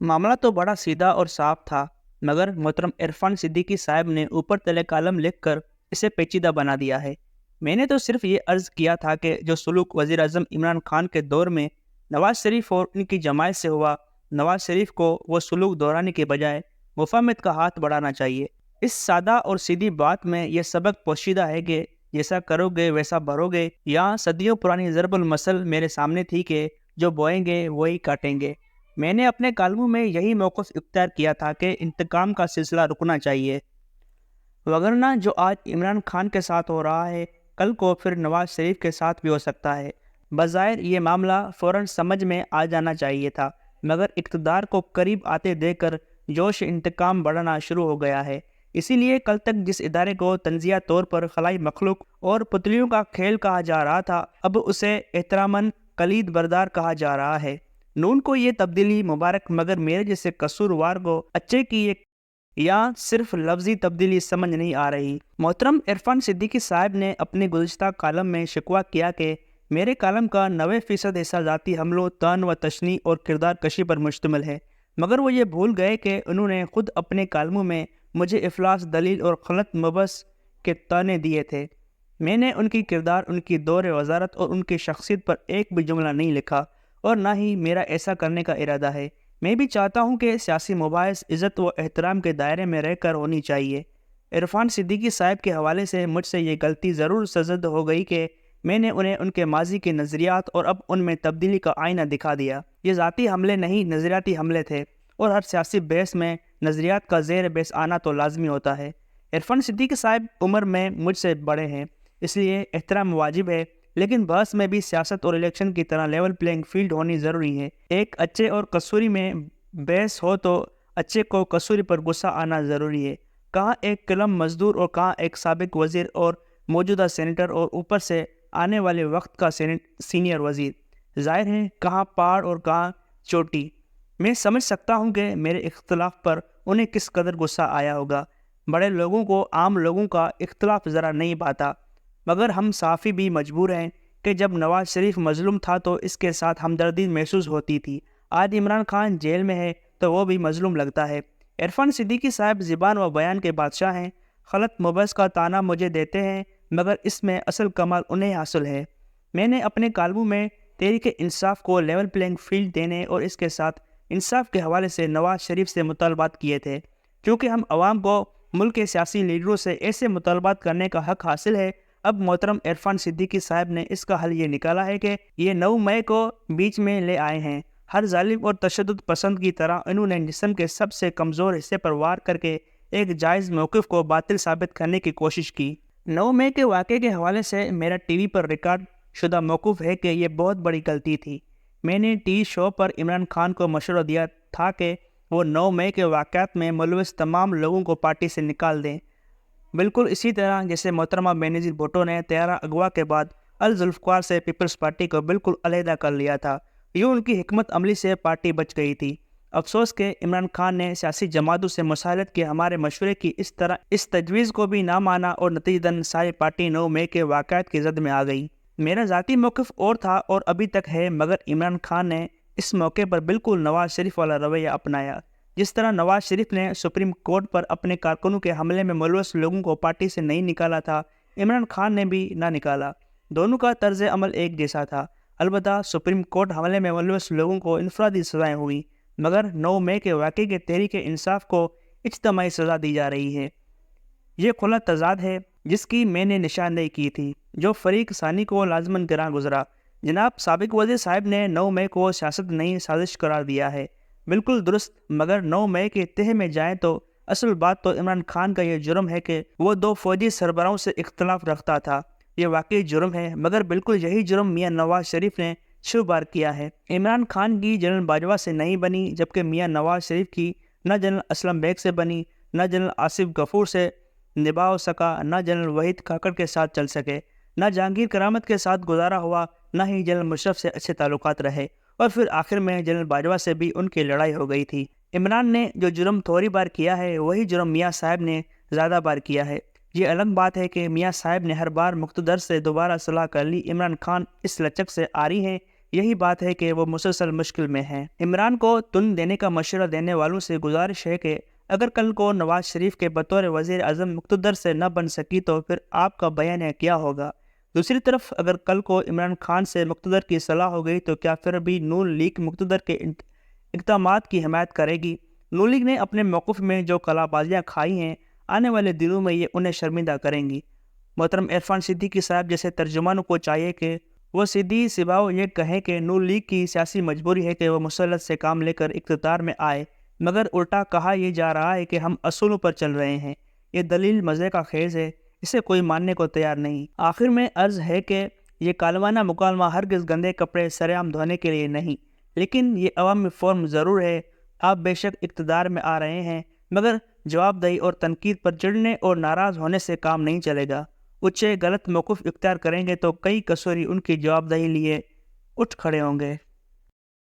मामला तो बड़ा सीधा और साफ था, मगर मोहतरम इरफान सिद्दीकी साहब ने ऊपर तले कालम लिखकर इसे पेचीदा बना दिया है। मैंने तो सिर्फ ये अर्ज़ किया था कि जो सलूक वज़ीर आज़म इमरान खान के दौर में नवाज शरीफ और उनकी जमायत से हुआ, नवाज शरीफ को वो सलूक दोहराने के बजाय मुफाहमत का हाथ बढ़ाना चाहिए। इस सादा और सीधी बात में यह सबक पोशीदा है कि जैसा करोगे वैसा भरोगे। यहाँ सदियों पुरानी ज़रबुल मसल मेरे सामने थी कि जो बोएंगे वही काटेंगे। मैंने अपने कालमों में यही मौक़िफ़ इख्तियार किया था कि इंतकाम का सिलसिला रुकना चाहिए, वगरना जो आज इमरान खान के साथ हो रहा है, कल को फिर नवाज शरीफ के साथ भी हो सकता है। बज़ाहिर ये मामला फ़ौरन समझ में आ जाना चाहिए था, मगर इक़्तिदार को करीब आते देखकर जोश इंतकाम बढ़ना शुरू हो गया है। इसीलिए कल तक जिस इदारे को तंज़िया तौर पर खलाई मखलूक और पुतलियों का खेल कहा जा रहा था, अब उसे एहतरामन कलीद बरदार कहा जा रहा है। नून को ये तब्दीली मुबारक, मगर मेरे जैसे कसूरवार को अच्छे की एक या सिर्फ लफ्जी तब्दीली समझ नहीं आ रही। मोहतरम इरफान सिद्दीकी साहब ने अपने गुज़िश्ता कालम में शिकवा किया कि मेरे कालम का 90% हिस्सा ज़ाती हमलों, तन व तशनी और किरदार कशी पर मुश्तमिल है, मगर वो ये भूल गए कि उन्होंने ख़ुद अपने कालमों में मुझे इफलास, दलील और गलत मुबस के ताने दिए थे। मैंने उनकी किरदार, उनकी दौर वज़ारत और उनकी शख्सियत पर एक भी जुमला नहीं लिखा, और ना ही मेरा ऐसा करने का इरादा है। मैं भी चाहता हूँ कि सियासी मुबाहिस इज़्ज़त व एहतराम के दायरे में रहकर होनी चाहिए। इरफान सिद्दीकी साहब के हवाले से मुझसे ये गलती ज़रूर सजद हो गई कि मैंने उन्हें उनके माजी के नज़रियात और अब उनमें तब्दीली का आईना दिखा दिया। ये ज़ाती हमले नहीं, नज़रियाती हमले थे, और हर सियासी बहस में नज़रियात का ज़ेर बहस आना तो लाजमी होता है। इरफान सिद्दीकी साहब उम्र में मुझसे बड़े हैं, इसलिए एहतराम वाजिब है, लेकिन बहस में भी सियासत और इलेक्शन की तरह लेवल प्लेइंग फील्ड होनी ज़रूरी है। एक अच्छे और कसूरी में बहस हो तो अच्छे को कसूरी पर गुस्सा आना ज़रूरी है। कहाँ एक कलम मजदूर और कहाँ एक साबिक वज़ीर और मौजूदा सेनेटर और ऊपर से आने वाले वक्त का सीनियर वज़ीर। ज़ाहिर है कहाँ पहाड़ और कहाँ चोटी। मैं समझ सकता हूँ कि मेरे इख्तलाफ पर उन्हें किस कदर गुस्सा आया होगा। बड़े लोगों को आम लोगों का इख्तलाफ ज़रा नहीं पाता, मगर हम साफ़ी भी मजबूर हैं कि जब नवाज शरीफ मजलूम था तो इसके साथ हमदर्दी महसूस होती थी। आज इमरान खान जेल में है तो वो भी मजलूम लगता है। इरफान सिद्दीकी साहब ज़िबान व बयान के बादशाह हैं। गलत मुबहस का ताना मुझे देते हैं, मगर इसमें असल कमाल उन्हें हासिल है। मैंने अपने कालमों में तहरीक इंसाफ को लेवल प्लेइंग फील्ड देने और इसके साथ इंसाफ के हवाले से नवाज शरीफ से मुतालबात किए थे। क्योंकि हम अवाम को मुल्क के सियासी लीडरों से ऐसे मुतालबात करने का हक़ हासिल है, अब मोहतरम इरफान सिद्दीकी साहब ने इसका हल ये निकाला है कि ये 9 मई को बीच में ले आए हैं। हर जालिम और तशद्दुद पसंद की तरह इन्होंने जिस्म के सबसे कमज़ोर हिस्से पर वार करके एक जायज़ मौक़िफ़ को बातिल साबित करने की कोशिश की। 9 मई के वाक़े के हवाले से मेरा टीवी पर रिकॉर्ड शुदा मौक़िफ़ है कि यह बहुत बड़ी गलती थी। मैंने टीवी शो पर इमरान खान को मशवरा दिया था कि वो 9 मई के वाक़यात में मुलविस तमाम लोगों को पार्टी से निकाल दें, बिल्कुल इसी तरह जैसे मोहतरमा बेनज़ीर भुट्टो ने 13 अगवा के बाद अल जुल्फ़िकार से पीपल्स पार्टी को बिल्कुल अलहदा कर लिया था। यूँ उनकी हिकमत अमली से पार्टी बच गई थी। अफसोस के इमरान खान ने सियासी जमातों से मुसालत के हमारे मशवरे की इस तजवीज़ को भी ना माना और नतीजतन सारी पार्टी 9 मई के वाक़यात की ज़द में आ गई। मेरा ज़ाती मौक़िफ़ और था और अभी तक है, मगर इमरान खान ने इस मौके पर बिल्कुल नवाज शरीफ वाला रवैया अपनाया। जिस तरह नवाज शरीफ ने सुप्रीम कोर्ट पर अपने कारकुनों के हमले में मुलविस लोगों को पार्टी से नहीं निकाला था, इमरान खान ने भी ना निकाला। दोनों का तर्ज अमल एक जैसा था। अलबत्ता सुप्रीम कोर्ट हमले में मुलविस लोगों को इनफरादी सज़ाएँ हुई, मगर 9 मई के वाक़े के तहरीक इंसाफ को इज्तिमाई सज़ा दी जा रही है। ये खुला तज़ाद है जिसकी मैंने निशानदेही की थी, जो फ़रीक सानी को लाजमन गिरां गुजरा। जनाब साबिक वज़ीर साहब ने 9 मई को सियासत नई साजिश करार दिया है। बिल्कुल दुरुस्त, मगर 9 मई के तह में जाएँ तो असल बात तो इमरान खान का ये जुर्म है कि वो 2 फ़ौजी सरबराहों से इख्तलाफ रखता था। ये वाकई जुर्म है, मगर बिल्कुल यही जुर्म मियाँ नवाज शरीफ ने शुरू बार किया है। इमरान खान की जनरल बाजवा से नहीं बनी, जबकि मियाँ नवाज शरीफ की न जनरल असलम बेग से बनी, न जनरल आसिफ गफूर से निभा हो सका, न जनरल वहीद काकड़ के साथ चल सके, न जहांगीर करामत के साथ गुजारा हुआ, न ही जनरल मुशर्रफ से अच्छे ताल्लुकात रहे, और फिर आखिर में जनरल बाजवा से भी उनकी लड़ाई हो गई थी। इमरान ने जो जुर्म थोड़ी बार किया है, वही जुर्म मियाँ साहब ने ज़्यादा बार किया है। ये अलग बात है कि मियाँ साहब ने हर बार मुक़्तदर से दोबारा सलाह कर ली। इमरान खान इस लचक से आरी हैं یہی بات ہے کہ وہ مسلسل مشکل میں ہیں۔ عمران کو تن دینے کا مشورہ دینے والوں سے گزارش ہے کہ اگر کل کو نواز شریف کے بطور وزیر اعظم مقتدر سے نہ بن سکی تو پھر آپ کا بیان کیا ہوگا؟ دوسری طرف اگر کل کو عمران خان سے مقتدر کی صلاح ہو گئی تو کیا پھر بھی نون لیگ مقتدر کے اقدامات کی حمایت کرے گی؟ نون لیگ نے اپنے موقف میں جو کلا بازیاں کھائی ہیں، آنے والے دنوں میں یہ انہیں شرمندہ کریں گی۔ محترم عرفان صدیقی صاحب جیسے ترجمانوں کو چاہیے کہ وہ سیدھی سباؤ یہ کہیں کہ نون لیگ کی سیاسی مجبوری ہے کہ وہ مسلط سے کام لے کر اقتدار میں آئے، مگر الٹا کہا یہ جا رہا ہے کہ ہم اصولوں پر چل رہے ہیں۔ یہ دلیل مزے کا خیز ہے، اسے کوئی ماننے کو تیار نہیں۔ آخر میں عرض ہے کہ یہ کالمانہ مکالمہ ہرگز گندے کپڑے سر عام دھونے کے لیے نہیں، لیکن یہ عوامی فورم ضرور ہے۔ آپ بے شک اقتدار میں آ رہے ہیں، مگر جواب دہی اور تنقید پر چڑھنے اور ناراض ہونے سے کام نہیں چلے گا۔ غلط موقف اختیار کریں گے تو کئی قصوری ان کی جواب دہی لیے اٹھ کھڑے ہوں گے۔